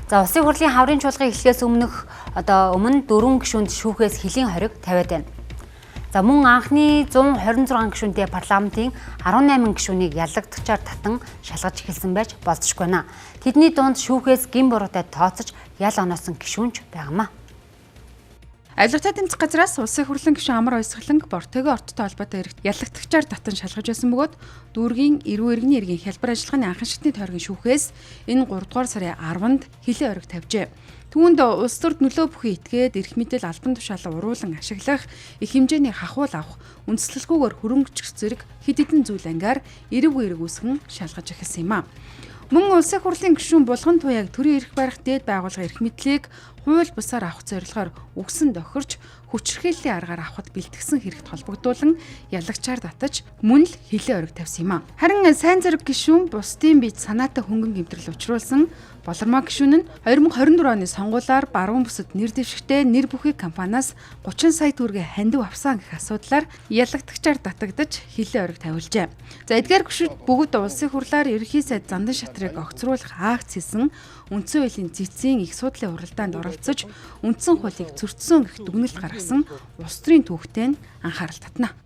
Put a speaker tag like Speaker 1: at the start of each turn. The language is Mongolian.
Speaker 1: За улсын хурлын хаврын чуулган эхлэхээс өмнө 4 гишүүнд шүүхээс хөлийн хориг тавиад байна. За мөн анхны 126 гишүүнтэй парламентын 18 гишүүнийг ялагдагчаар татан шалгаж эхэлсэн байж болзошгүй байна. Тэдний дунд шүүхээс гин буруутай тооцож ял оноосон гишүүнч байгаамаа.
Speaker 2: Авилгатай тэмцэх газраас улсын хурлын гишүүн Амар Баясгаланг Бортойгоо Орттой холбоотой ялагдагчаар татан шалгаж байсан бөгөөд дүүргийн эрүүл иргэний иргэн хялбар ажиллагааны анхан шатны тойргийн шүүхээс энэ 3 дугаар сарын 10-нд хөлийн хориг тавьжээ. Түүнд улс төрд нөлөө бүхий итгээд эрх мэдэл албан тушаалаа уруулан ашиглах, их хэмжээний хахуул авах, үндэслэлгүйгээр хөрөнгөчих зэрэг хэд хэдэн зүйл ангиар эрэг үүсгэн шалгаж эхэлсэн юм а. Мөн улсын хурлын гишүүн булган туяаг төрийн эрх барих дээд байгууллага эрх мэдлийг хууль бусаар авах зорилгоор үгсэн тохирч хүчирхийллийн аргаар авахд бэлтгэсэн хэрэгт холбогдуулан ялагчаар татаж мөн л хөлийн хориг тавьсан юм а. Харин сайн зэрэг гишүүн бусдын бие санаатай хөнгөн гэмтрэл учруулсан Болормоо гишүүн нь 2024 оны сонгуулиар баруун бүсэд нэр дэвшигтэй нэр бүхий компаниас 30 сая төгрөгийн хандив авсан гэх асуудлаар ялагдагчаар татагдаж хөлийн хориг тавилжээ. За эдгээр гишүүд бүгд улсын хурлаар ерөнхий сайд Зандан шатрыг огцруулах акц хийсэн үндсэн хуулийн цэцгийн их судлалын уралдаанд оролцож үндсэн хуулийг зөрчсөн гэх дүгнэлт гаргасан улс төрийн түүхтэй анхаарал татна.